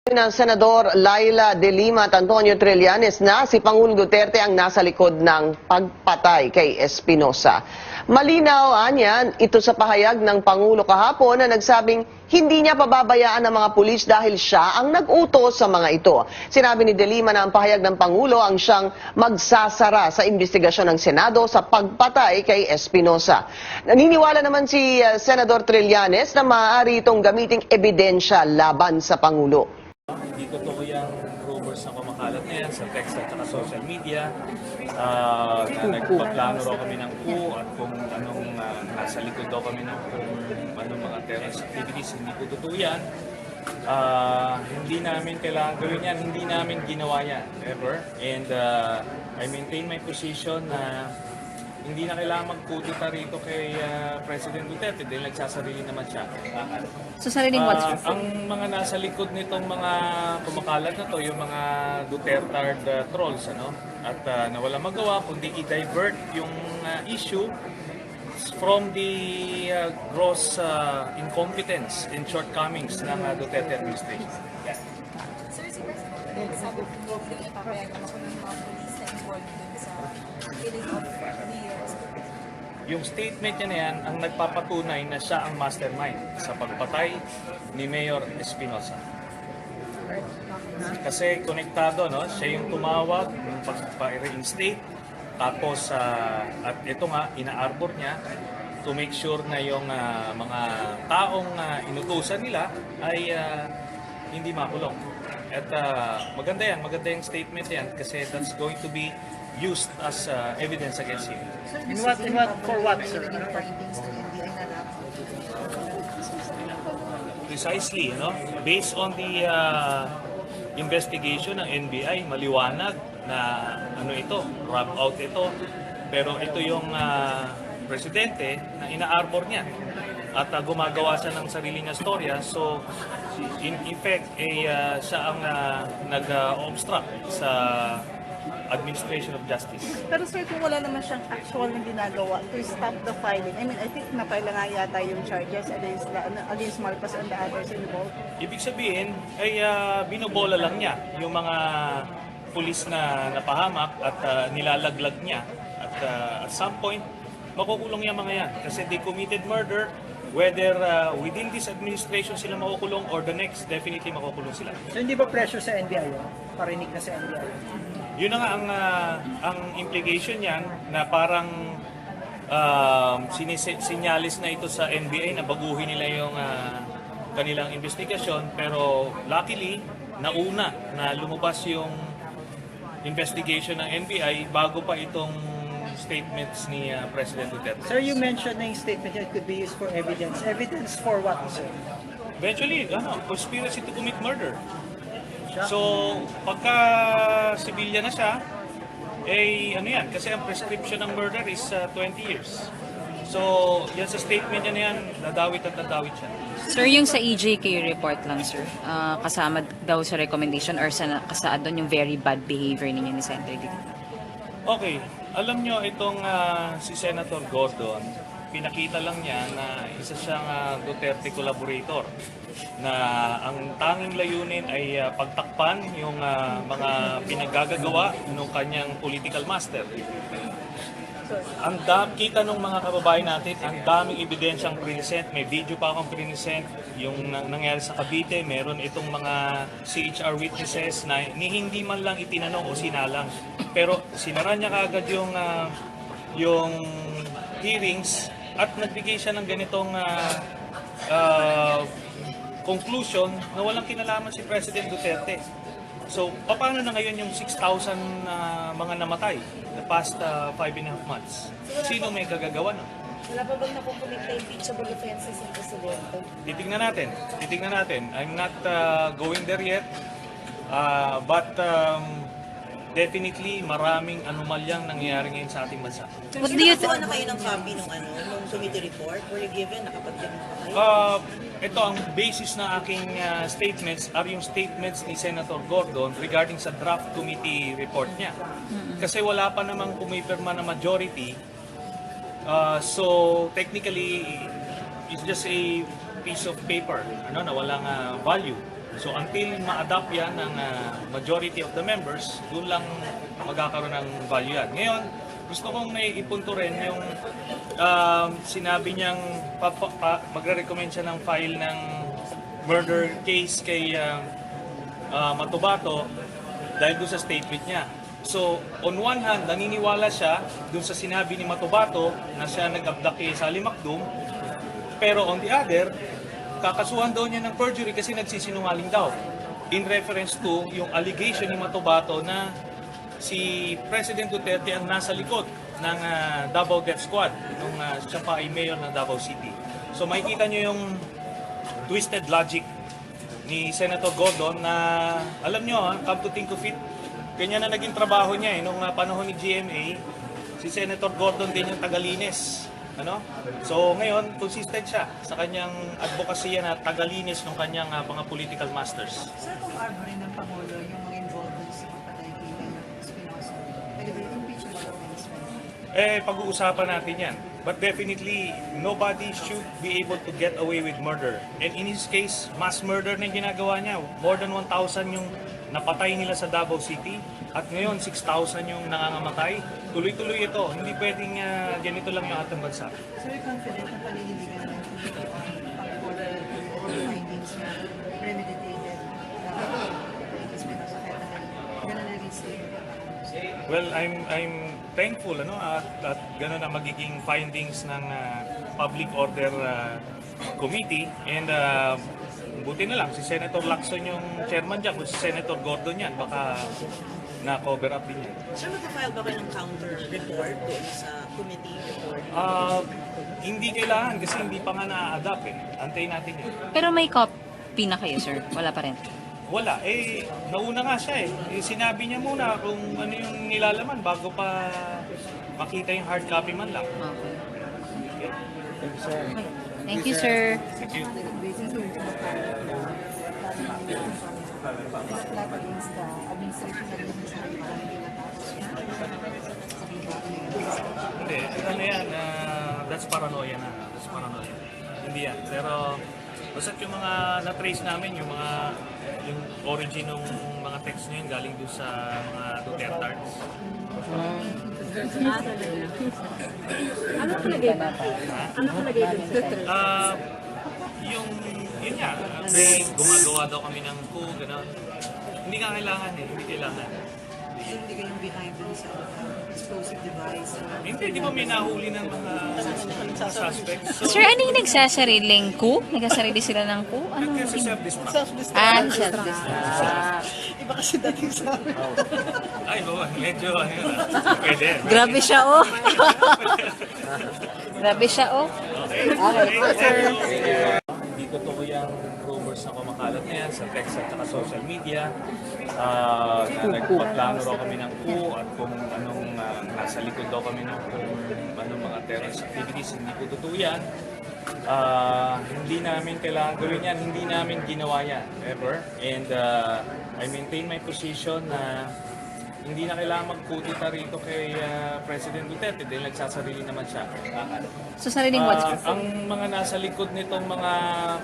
ng Senador Laila De Lima at Antonio Trillanes na si Pangulong Duterte ang nasa likod ng pagpatay kay Espinosa. Malinaw niyan ito sa pahayag ng Pangulo kahapon na nagsabing hindi niya pababayaan ng mga pulis dahil siya ang nag-utos sa mga ito. Sinabi ni De Lima na ang pahayag ng Pangulo ang siyang magsasara sa investigasyon ng Senado sa pagpatay kay Espinosa. Naniniwala naman si Senador Trillanes na maaari itong gamiting ebidensya laban sa Pangulo. Hindi totoo yung rumors na kumakalat na yan sa text at saka social media na nagpaplano raw kami ng coup at kung anong nasa likod daw kami ng kung anong mga terrorist activities. Hindi po totoo yan. Hindi namin kailangan gawin yan. Hindi namin ginawa yan ever. And I maintain my position na hindi na kailangan magkudita rito kay President Duterte dahil nagsasarili naman siya. So sariling what's Ang mga nasa likod nitong mga kumakalat na to, yung mga Duterte trolls, ano? At na wala magawa kundi i-divert yung issue from the gross incompetence and shortcomings ng Duterte administration. Yeah. Sir, si President, sabi po na ipapayagan ako ng mga police na involved dun sa killing of the Yung statement niya na yan ang nagpapatunay na siya ang mastermind sa pagpatay ni Mayor Espinosa. Kasi konektado, no? Siya yung tumawag, yung pagpa-reinstate, tapos at ito nga, ina-arbor niya to make sure na yung mga taong inutusan nila ay hindi makulong. At maganda yung statement yan kasi that's going to be used as evidence against him. For what, sir? Precisely, no? Based on the investigation ng NBI, maliwanag na ano ito, rub out ito. Pero ito yung presidente na ina-arbor niya at gumagawa siya ng sarili niya storya. So, in effect, siya ang nag-obstruct sa administration of justice. Pero sir, kung wala naman siyang actual na ginagawa to stop the filing, I mean, I think napaila nga yata yung charges against Marcos and the others involved. Ibig sabihin, ay binobola lang niya yung mga pulis na napahamak at nilalaglag niya. At at some point, makukulong yung mga yan. Kasi they committed murder, whether within this administration sila makukulong or the next, definitely makukulong sila. So hindi ba pressure sa NBI yun? Parinig na sa NBI? Yun na nga ang implication niyan na parang sinyalis na ito sa NBI na baguhin nila yung kanilang investigasyon, pero luckily nauna na lumabas yung investigation ng NBI bago pa itong statements ni President Duterte. Sir, you mentioned na yung statement niya could be used for evidence. Evidence for what, sir? Eventually, conspiracy to commit murder. So, pagka civilian na siya, ano yan, kasi ang prescription ng murder is 20 years. So, yan sa statement niya na yan, nadawit at nadawit siya. Sir, yung sa EJK report lang, sir, kasama daw sa recommendation or kasaad doon yung very bad behavior ninyo ni Senator Duterte? Okay, alam nyo itong si Senator Gordon, pinakita lang niya na isa siyang Duterte collaborator na ang tanging layunin ay pagtakpan yung mga pinaggagawa ng kanyang political master. Kita nung mga kababayan natin, ang daming ebidensyang present, may video pa akong present, yung nangyari sa Cavite, meron itong mga CHR witnesses na hindi man lang itinanong o sinalang. Pero sinara niya kaagad yung hearings at nagbigay siya ng ganitong conclusion na walang kinalaman si President Duterte. So, paano na ngayon yung 6,000 mga namatay the past 5.5 months? Sino may kagagawa na? Wala pa bang nakukulit na impeachable offenses ng Presidente? Titignan natin. I'm not going there yet. But definitely maraming anomalyang nangyayari ngayon sa ating bansa. What do you Nakakuha na kayo ng copy nung committee report? Were you given? Nakapag-given pa kayo? Ito ang basis ng aking statements are yung statements ni Senator Gordon regarding sa draft committee report niya. Kasi wala pa namang pumipirma na majority. So technically, it's just a piece of paper na walang value. So until ma-adopt yan ng majority of the members, doon lang magkakaroon ng value yan. Ngayon, gusto kong naipunto rin yung sinabi niyang magre-recommend siya ng file ng murder case kay Matubato dahil doon sa statement niya. So, on one hand, naniniwala siya doon sa sinabi ni Matubato na siya nag-abduct kay Sally Macdum, pero on the other, kakasuhan daw niya ng perjury kasi nagsisinungaling daw. In reference to yung allegation ni Matubato na si President Duterte ang nasa likod ng Davao Death Squad nung siya pa ay mayor ng Davao City. So makikita niyo yung twisted logic ni Senator Gordon na alam niyo, come to think of it, ganyan na naging trabaho niya nung panahon ni GMA. Si Senator Gordon din yung tagalinis. Ano? So ngayon, consistent siya sa kanyang advokasya na tagalinis ng kanyang mga political masters. Sir, kung arbor rin ng Pangulo yung mga involved sa pagpatay kay Mayor Espinosa, pwede ba yung impeachment offense? Pag-uusapan natin yan. But definitely, nobody should be able to get away with murder. And in his case, mass murder na yung ginagawa niya. More than 1,000 yung napatay nila sa Davao City. At ngayon, 6,000 yung nangangamatay. Tuloy-tuloy ito. Hindi pwedeng ganito lang yung ating bansa. Sir, confident na paliligan ng committee on pag-order findings na premeditated na kay Espinosa kahit na gano'n na rin statement. Well, I'm thankful at gano'n na magiging findings ng Public Order Committee and buti na lang si Senator Lacson yung chairman dyan, kung si Senator Gordon yan, baka na-cover up din yan. Sir, mag-file ba kayo ng counter report doon sa committee report? Hindi kailangan kasi hindi pa nga na-adapt Antayin natin yun. Pero may copy na kayo, sir? Wala pa rin? Wala. Nauna nga siya Sinabi niya muna kung ano yung nilalaman bago pa makita yung hard copy man lang. Okay. Okay. Thank you, sir. Thank you. Hindi. Ano yan? That's paranoia na. That's paranoia. Hindi yan. Pero basta't yung mga na-trace namin, yung origin ng mga text niya galing doon sa mga Dutertards. Ano palagay ba? Ano palagay doon? Yun nga, gumagawa daw kami ng coup, gano'n. Hindi ka kailangan hindi kailangan. So, hindi kayong behind dun sa explosive device? Hindi, di ba may nahuli ng mga suspects? So, Sir, ano yung nagsasariling coup? Nagsasarili sila ng coup? Ano? kasi self-destruct. Self-destruct. Iba kasi dating sa amin. Ay, baba, medyo, pwede. Grabe siya, oh. Grabe siya, oh. Okay. Hindi totoo yung rumors na kumakalat na yan sa text at saka social media. Na nagpaplano raw kami ng coup at kung anong nasa likod daw kami ng kung anong mga terrorist activities. Hindi po totoo yan. Hindi namin kailangan gawin yan. Hindi namin ginawa yan ever. And I maintain my position na hindi na kailangan magkutita rito kay President Duterte dahil nagsasarili naman siya. So, sariling what, sir? Ang mga nasa likod nitong mga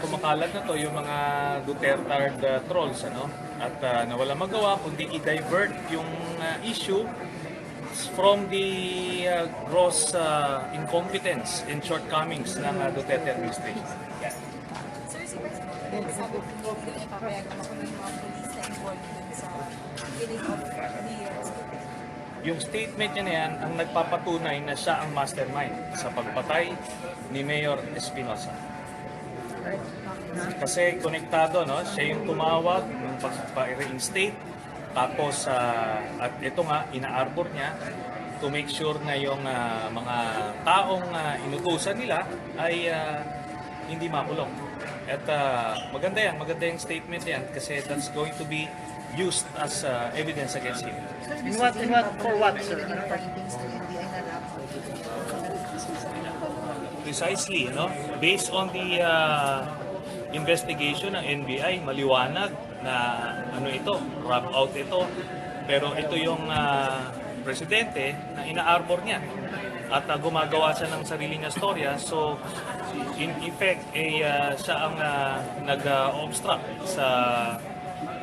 kumakalat na to, yung mga Dutertard trolls, at na wala magawa kundi i-divert yung issue from the gross incompetence and shortcomings ng Duterte administration. Yeah. Sir, si President, sabi po hindi niya papayagan ako ng mga police na involved dun sa killing of Mayor Espinosa. Yung statement niya na yan ang nagpapatunay na siya ang mastermind sa pagpatay ni Mayor Espinosa. Kasi konektado, siya yung tumawag ng pagpa-reinstate, tapos at ito nga, ina-arbor niya to make sure na yung mga taong inutusan nila ay hindi makulong. At maganda yung statement yan kasi that's going to be used as evidence against him. For what, sir? Precisely, based on the investigation ng NBI, maliwanag na ito, rub out ito. Pero ito yung presidente na ina-arbor niya at gumagawa siya ng sarili niya storya. So In effect, siya ang nag-obstruct sa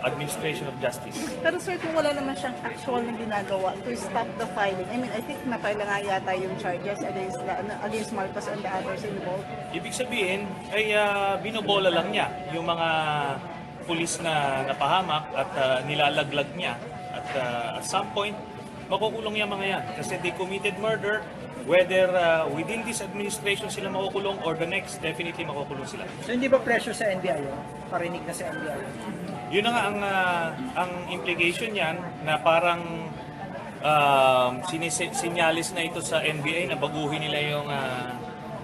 administration of justice. Pero sir, kung wala naman siyang actual na ginagawa to stop the filing, I mean, I think napaila nga yata yung charges against Marcos and the others involved. Ibig sabihin ay binobola lang niya yung mga pulis na napahamak at nilalaglag niya. At at some point, makukulong yung mga yan kasi they committed murder. Whether within this administration sila makukulong or the next, definitely makukulong sila. So hindi ba pressure sa NBI yun? Parinig na sa NBI? Yun na nga ang implication niyan na parang sinyalis na ito sa NBI na baguhin nila yung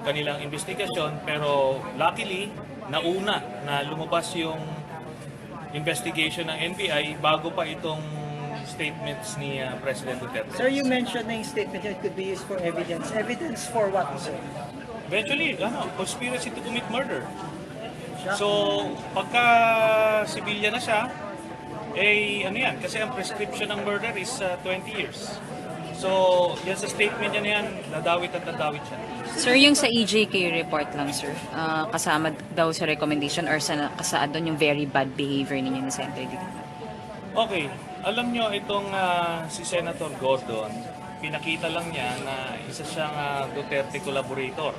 kanilang investigasyon, pero luckily nauna na lumabas yung investigation ng NBI bago pa itong statements ni President Duterte. Sir, you mentioned na yung statement yun could be used for evidence. Evidence for what, sir? Eventually, conspiracy to commit murder. So, pagka civilian na siya, ano yan, kasi ang prescription ng murder is 20 years. So, yan sa statement niya na yan, nadawit at nadawit siya. Sir, yung sa EJK report lang, sir, kasama daw sa recommendation or kasaad doon yung very bad behavior ninyo ni Senator Duterte? Okay, alam nyo itong si Senator Gordon, pinakita lang niya na isa siyang Duterte collaborator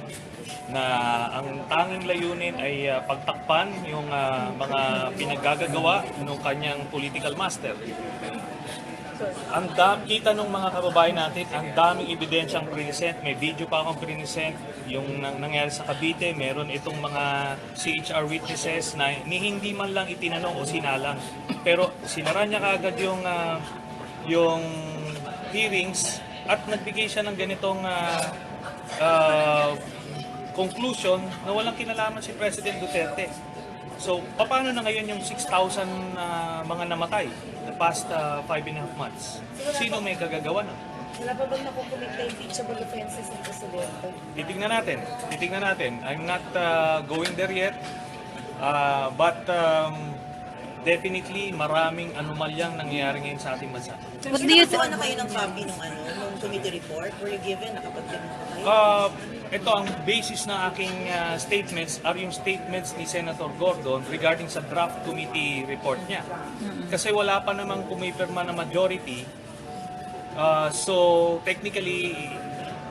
na ang tanging layunin ay pagtakpan yung mga pinaggagawa ng kanyang political master. Kita nung mga kababayan natin, ang daming ebidensyang present, may video pa akong present, yung nangyari sa Cavite, meron itong mga CHR witnesses na hindi man lang itinanong o sinalang. Pero sinara niya kaagad yung hearings at nagbigay siya ng ganitong conclusion na walang kinalaman si President Duterte. So, paano na ngayon yung 6,000 mga namatay the past 5.5 months? Sino may kagagawa na? Wala pa bang nakukumit na impeachable offenses ng Presidente? Titignan natin. I'm not going there yet. But definitely maraming anomalyang nangyayari ngayon sa ating bansa. What do you Nakakuha na kayo ng copy nung committee report? Were you given? Nakapag-give na kayo? Ito ang basis ng aking statements are yung statements ni Senator Gordon regarding sa draft committee report niya. Kasi wala pa namang kumipirma na majority. So technically,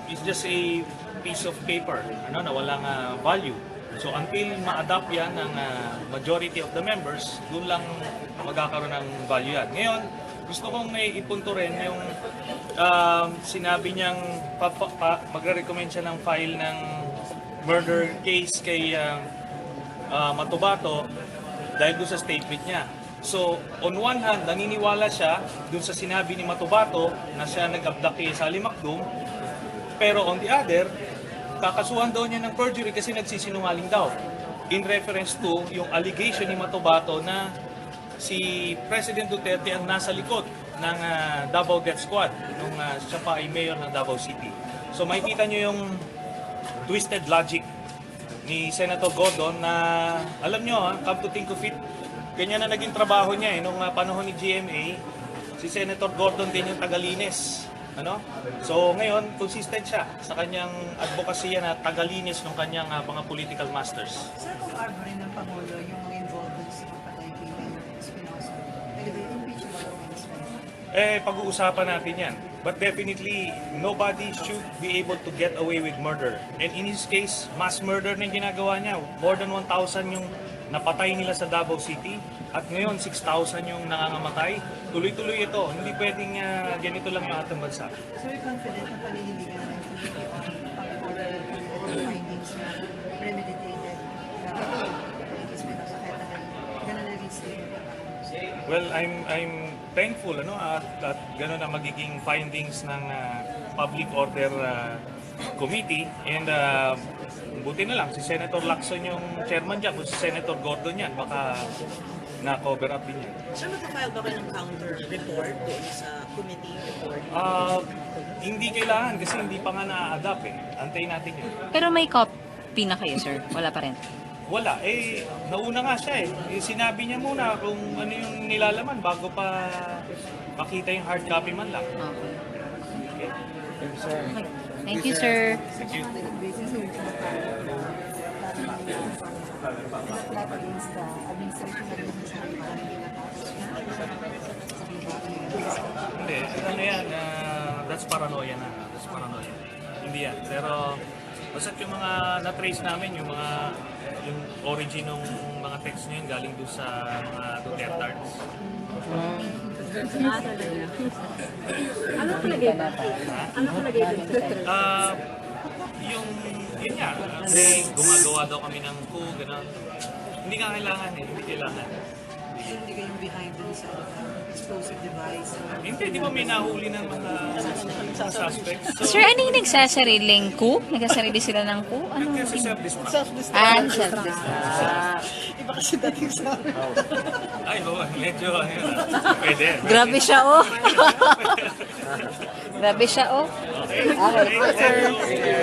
it's just a piece of paper na walang value. So until ma-adapt yan ng majority of the members, doon lang magkakaroon ng value yan. Ngayon, gusto kong ipunto rin yung sinabi niyang magre-recommend siya ng file ng murder case kay Matubato dahil doon sa statement niya. So, on one hand, naniniwala siya doon sa sinabi ni Matubato na siya nag-abduct kay Sally Macdum, pero on the other, kakasuhan daw niya ng perjury kasi nagsisinungaling daw in reference to yung allegation ni Matubato na si President Duterte ang nasa likod ng Davao Death Squad nung siya pa ay mayor ng Davao City. So makikita nyo yung twisted logic ni Senator Gordon na alam nyo, come to think of it, ganyan na naging trabaho niya nung panahon ni GMA. Si Senator Gordon din yung tagalinis. So ngayon, consistent siya sa kanyang advokasya na tagalinis ng kanyang mga political masters. Sir, kung arbor rin ng Pangulo yung mga involved dun sa patay kay Mayor Espinosa, pwede ba yung impeachable offense ba? Pag-uusapan natin yan. But definitely, nobody should be able to get away with murder. And in his case, mass murder na yung ginagawa niya. More than 1,000 yung napatay nila sa Davao City. At ngayon, 6,000 yung nangangamatay. Tuloy-tuloy ito. Hindi pwedeng ganito lang yung ating bansa. So, you're confident na paninindigan ng committee on pag-oral findings na premeditated na kay Espinosa kahit na ganun na rin statement? Well, I'm thankful at gano'n na magiging findings ng Public Order Committee and buti na lang si Senator Lacson yung chairman dyan, kung si Senator Gordon yan, baka na-cover up din yan. Sir, mag-file ba kayo ng counter report doon sa committee report? Hindi kailangan kasi hindi pa nga na-adapt Antayin natin yun. Pero may copy na kayo, sir? Wala pa rin? Wala. Nauna nga siya Sinabi niya muna kung ano yung nilalaman bago pa makita yung hard copy man lang. Okay. Okay. Thank you, sir. Thank you. Basis yung That means the administration na rin sa parang hindi natapos na. Hindi, ano yan, that's paranoia na. That's paranoia. Hindi yan. Pero, basta't yung mga na-trace namin, yung origin ng mga text nyo yun galing doon sa mga Dutertards. Ano palagay ba? Ano palagay doon? Yun nga, kasi gumagawa daw kami ng coup, gano'n. Hindi nga kailangan eh, hindi kailangan. So, hindi kayong behind dun sa explosive device. Hindi, di ba may nahuli ng mga suspects? So, Sir, ano yung nagsasariling coup? Nagsasarili sila ng coup? Ano? kasi self-destruct. Self-destruct. Iba kasi dating sa Ay, oo, medyo, ayun. Pwede. Grabe siya, oh. Grabe siya, oh. Okay. Thank you.